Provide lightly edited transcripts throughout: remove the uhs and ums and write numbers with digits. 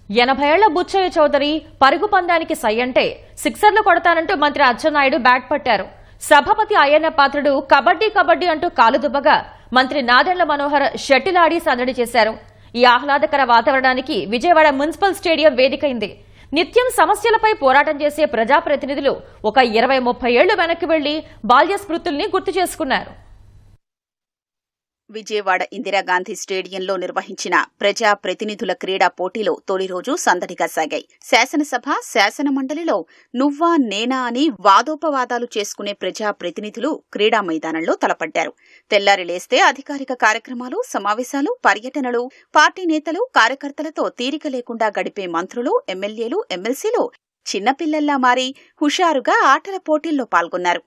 80 ఏళ్ల బుచ్చయ్య చౌదరి పరుగు పందానికి సై అంటే సిక్సర్లు కొడతానంటూ మంత్రి అచ్చెన్నాయుడు బ్యాట్ పట్టారు. సభాపతి అయ్యన్న పాత్రుడు కబడ్డీ కబడ్డీ అంటూ కాలుదుబ్బగా మంత్రి నాదెండ్ల మనోహర్ షటిల్ ఆడి సందడి చేశారు. ఈ ఆహ్లాదకర వాతావరణానికి విజయవాడ మున్సిపల్ స్టేడియం వేదికైంది. నిత్యం సమస్యలపై పోరాటం చేసే ప్రజాప్రతినిధులు ఒక 20-30 ఏళ్లు వెనక్కి వెళ్లి బాల్య స్మృతుల్ని గుర్తు చేసుకున్నారు. విజయవాడ ఇందిరాగాంధీ స్టేడియంలో నిర్వహించిన ప్రజా ప్రతినిధుల క్రీడా పోటీలు తొలి రోజు సందడిగా సాగాయి. శాసనసభ, శాసన మండలిలో నువ్వా నేనా అని వాదోపవాదాలు చేసుకునే ప్రజా ప్రతినిధులు క్రీడా మైదానంలో తలపడ్డారు. తెల్లారి లేస్తే అధికారిక కార్యక్రమాలు, సమావేశాలు, పర్యటనలు, పార్టీ నేతలు, కార్యకర్తలతో తీరిక లేకుండా గడిపే మంత్రులు, ఎమ్మెల్యేలు, ఎమ్మెల్సీలు చిన్నపిల్లల్లా మారి హుషారుగా ఆటల పోటీల్లో పాల్గొన్నారు.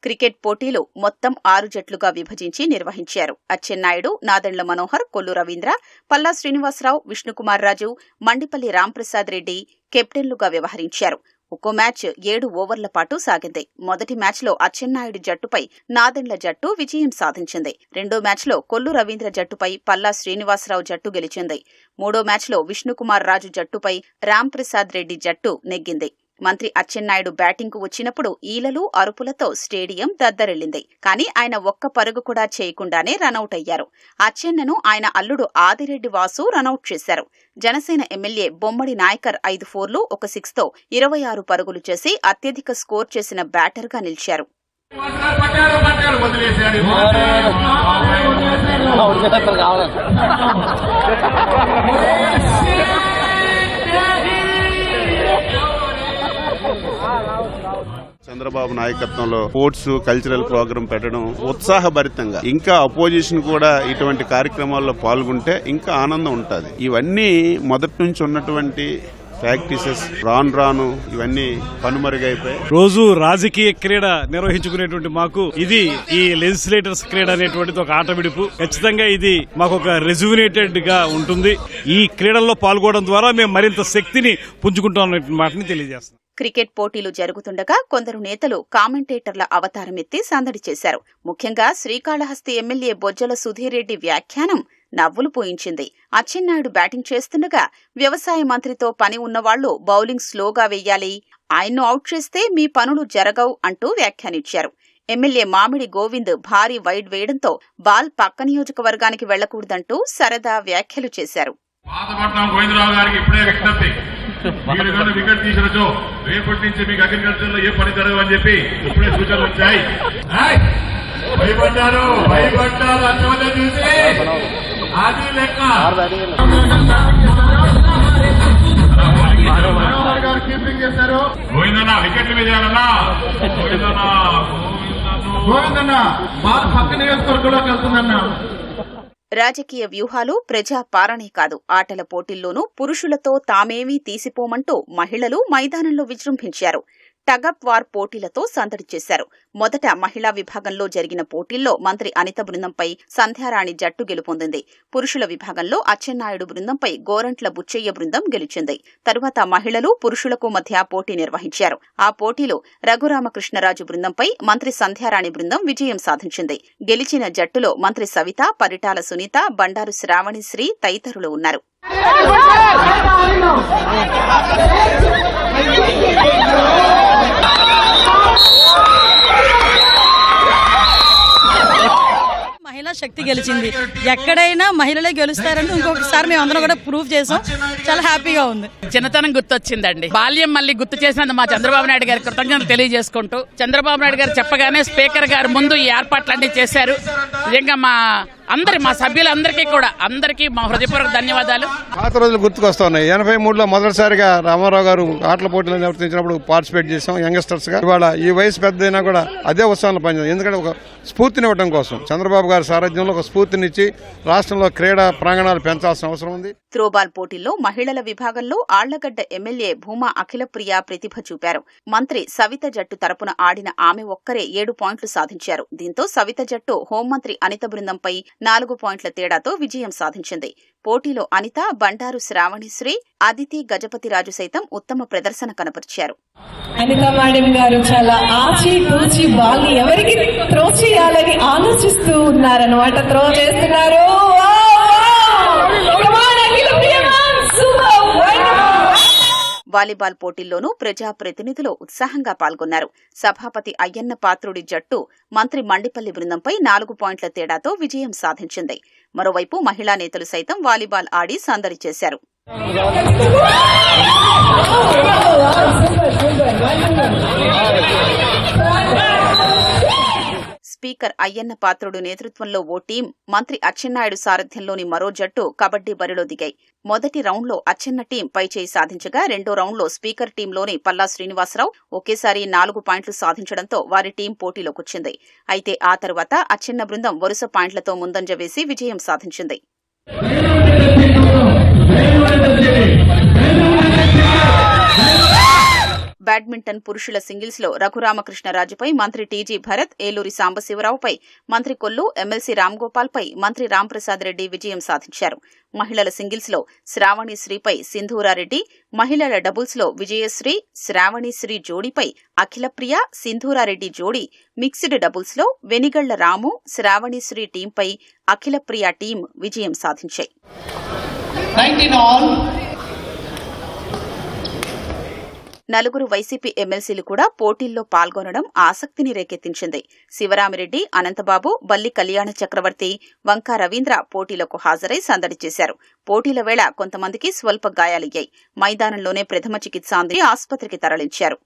క్రికెట్ పోటీలు మొత్తం 6 జట్లుగా విభజించి నిర్వహించారు. అచ్చెన్నాయుడు, నాదెండ్ల మనోహర్, కొల్లు రవీంద్ర, పల్లా శ్రీనివాసరావు, విష్ణుకుమార్ రాజు, మండిపల్లి రాంప్రసాద్ రెడ్డి కెప్టెన్లుగా వ్యవహరించారు. ఒక్కో మ్యాచ్ 7 ఓవర్ల పాటు సాగింది. మొదటి మ్యాచ్లో అచ్చెన్నాయుడు జట్టుపై నాదెండ్ల జట్టు విజయం సాధించింది. రెండో మ్యాచ్లో కొల్లు రవీంద్ర జట్టుపై పల్లా శ్రీనివాసరావు జట్టు గెలిచింది. మూడో మ్యాచ్లో విష్ణుకుమార్ రాజు జట్టుపై రాంప్రసాద్ రెడ్డి జట్టు నెగ్గింది. మంత్రి అచ్చెన్నాయుడు బ్యాటింగ్కు వచ్చినప్పుడు ఈలలు, అరుపులతో స్టేడియం దద్దరిల్లింది. కానీ ఆయన ఒక్క పరుగు కూడా చేయకుండానే రనౌట్ అయ్యారు. అచ్చెన్నను ఆయన అల్లుడు ఆదిరెడ్డి వాసు రనౌట్ చేశారు. జనసేన ఎమ్మెల్యే బొమ్మడి నాయకర్ 5 ఫోర్లు, 1 సిక్స్తో 26 పరుగులు చేసి అత్యధిక స్కోర్ చేసిన బ్యాటర్గా నిలిచారు. చంద్రబాబు నాయకత్వంలో స్పోర్ట్స్ కల్చరల్ ప్రోగ్రాం పెట్టడం ఉత్సాహభరితంగా, ఇంకా అపోజిషన్ కూడా ఇటువంటి కార్యక్రమాల్లో పాల్గొంటే ఇంకా ఆనందం ఉంటుంది. ఇవన్నీ మొదటి నుంచి ఉన్నటువంటి ప్రాక్టీసెస్ రాను ఇవన్నీ కనుమరుగైపోయి రోజు రాజకీయ క్రీడ నిర్వహించుకునేటువంటి మాకు ఇది ఈ లెజిస్లేటర్స్ క్రీడ అనేటువంటిది ఒక ఆట విడుపు. ఖచ్చితంగా ఇది మాకు ఒక రెజ్యువినేటెడ్ గా ఉంటుంది. ఈ క్రీడల్లో పాల్గొనడం ద్వారా మేము మరింత శక్తిని పుంజుకుంటాం అనే మాటని తెలియజేస్తాం. క్రికెట్ పోటీలు జరుగుతుండగా కొందరు నేతలు కామెంటేటర్ల అవతారమెత్తి సందడి చేశారు. ముఖ్యంగా శ్రీకాళహస్తి ఎమ్మెల్యే బొజ్జల సుధీర్ రెడ్డి వ్యాఖ్యానం నవ్వులు పోయించింది. అచ్చెన్నాయుడు బ్యాటింగ్ చేస్తుండగా వ్యవసాయ మంత్రితో పని ఉన్నవాళ్లు బౌలింగ్ స్లోగా వెయ్యాలి, ఆయన్ను అవుట్ చేస్తే మీ పనులు జరగవు అంటూ వ్యాఖ్యానించారు. ఎమ్మెల్యే మామిడి గోవింద్ భారీ వైడ్ వేయడంతో బాల్ పక్క నియోజకవర్గానికి వెళ్లకూడదంటూ సరదా వ్యాఖ్యలు చేశారు. మీరు కానీ వికెట్ తీసినచో రేపటి నుంచి మీకు అగ్రికల్చర్ లో ఏ పని జరగవని చెప్పి ఇప్పుడే సూచనలు వచ్చాయి. భయపడ్డారు అచ్చవద్ద చూసి అది లెక్క కీపింగ్ చేశారు. గోవిందన్న వికెట్ల మీద గోవిందన్న బాల్ పక్క నియోజకవర్గంలోకి వెళ్తుందన్నా. రాజకీయ వ్యూహాలు ప్రజా పాలనే కాదు, ఆటల పోటీల్లోనూ పురుషులతో తామేమీ తీసిపోమంటూ మహిళలు మైదానంలో విజృంభించారు. టగప్ వార్ పోటీలతో సందడి చేశారు. మొదట మహిళా విభాగంలో జరిగిన పోటీల్లో మంత్రి అనిత బృందంపై సంధ్యారాణి జట్టు గెలుపొందింది. పురుషుల విభాగంలో అచ్చెన్నాయుడు బృందంపై గోరంట్ల బుచ్చయ్య బృందం గెలిచింది. తరువాత మహిళలు, పురుషులకు మధ్య పోటీ నిర్వహించారు. ఆ పోటీలో రఘురామకృష్ణరాజు బృందంపై మంత్రి సంధ్యారాణి బృందం విజయం సాధించింది. గెలిచిన జట్టులో మంత్రి సవిత, పరిటాల సునీత, బండారు శ్రావణిశ్రీ తదితరులు ఉన్నారు. మహిళా శక్తి గెలిచింది. ఎక్కడైనా మహిళలే గెలుస్తారంటే ఇంకొకసారి మేము అందరం కూడా ప్రూవ్ చేసాం. చాలా హ్యాపీగా ఉంది. చిన్నతనం గుర్తొచ్చిందండి. బాల్యం మళ్ళీ గుర్తు చేసినందుకు మా చంద్రబాబు నాయుడు గారి కృతజ్ఞతలు తెలియజేసుకుంటూ, చంద్రబాబు నాయుడు గారు చెప్పగానే స్పీకర్ గారు ముందు ఈ ఏర్పాట్లన్నీ చేశారు. నిజంగా మా సభ్యులందరికీ కూడా అందరికీ మా హృదయపూర్వక ధన్యవాదాలు. పాత రోజులు గుర్తుకొస్తున్నాయి. 83లో మొదటిసారిగా రామారావు గారు ఆటల పోటీలు నిర్వర్తించినప్పుడు పార్టిసిపేట్ చేశాం యంగ్స్టర్స్ గా. ఇవాళ ఈ వయసు పెద్దైనా కూడా అదే ఉత్సాహంలో పనిచేస్తాం. ఎందుకంటే ఒక స్ఫూర్తినివ్వడం కోసం చంద్రబాబు గారి సారథ్యంలో ఒక స్ఫూర్తినిచ్చి రాష్ట్రంలో క్రీడా ప్రాంగణాలు పెంచాల్సిన అవసరం ఉంది. త్రోబాల్ పోటీల్లో మహిళల విభాగంలో ఆళ్లగడ్డ ఎమ్మెల్యే భూమా అఖిలప్రియ ప్రతిభ చూపారు. మంత్రి సవిత జట్టు తరపున ఆడిన ఆమె ఒక్కరే 7 పాయింట్లు సాధించారు. దీంతో సవిత జట్టు హోంమంత్రి అనిత బృందంపై 4 పాయింట్ల తేడాతో విజయం సాధించింది. పోటీలో అనిత, బండారు శ్రావణిశ్రీ, అదితి గజపతిరాజు సైతం ఉత్తమ ప్రదర్శన కనబరిచారు. అనిత మేడం గారు చాలా ఆచితూచి బాల్ని ఎవరికి త్రో చేయాలని ఆలోచిస్తూ ఉన్నారన్నమాట. త్రో చేస్తున్నారు. వాలీబాల్ పోటీల్లోనూ ప్రజాప్రతినిధులు ఉత్సాహంగా పాల్గొన్నారు. సభాపతి అయ్యన్న పాత్రుడి జట్టు మంత్రి మండిపల్లి బృందంపై 4 పాయింట్ల తేడాతో విజయం సాధించింది. మరోవైపు మహిళా నేతలు సైతం వాలీబాల్ ఆడి సందడి చేశారు. స్పీకర్ అయ్యన్న పాత్రుడు నేతృత్వంలో ఓ టీం, మంత్రి అచ్చెన్నాయుడు సారథ్యంలోని మరో జట్టు కబడ్డీ బరిలో దిగాయి. మొదటి రౌండ్లో అచ్చెన్న టీం పైచేయి సాధించగా, రెండో రౌండ్లో స్పీకర్ టీంలోని పల్లా శ్రీనివాసరావు ఒకేసారి 4 పాయింట్లు సాధించడంతో వారి టీం పోటీలోకొచ్చింది. అయితే ఆ తర్వాత అచ్చెన్న బృందం వరుస పాయింట్లతో ముందంజ వేసి విజయం సాధించింది. బ్యాడ్మింటన్ పురుషుల సింగిల్స్ లో రఘురామకృష్ణరాజుపై మంత్రి టీజీ భరత్, ఏలూరి సాంబశివరావుపై మంత్రి కొల్లు, ఎమ్మెల్సీ రామ్గోపాల్పై మంత్రి రాంప్రసాద్ రెడ్డి విజయం సాధించారు. మహిళల సింగిల్స్ లో శ్రావణిశ్రీపై సింధూరారెడ్డి, మహిళల డబుల్స్ లో విజయశ్రీ, శ్రావణిశ్రీ జోడీపై అఖిలప్రియ, సింధూరారెడ్డి జోడీ, మిక్స్డ్ డబుల్స్ లో వెనిగళ్ల రాము, శ్రావణిశ్రీ టీంపై అఖిలప్రియ టీం విజయం సాధించాయి. నలుగురు వైసీపీ ఎమ్మెల్సీలు కూడా పోటీల్లో పాల్గొనడం ఆసక్తిని రేకెత్తించింది. శివరామిరెడ్డి, అనంతబాబు, బల్లి కళ్యాణ చక్రవర్తి, వంకా రవీంద్ర పోటీలకు హాజరై సందడి చేశారు. పోటీల వేళ కొంతమందికి స్వల్ప గాయాలయ్యాయి. మైదానంలోనే ప్రథమ చికిత్స అంది ఆసుపత్రికి తరలించారు.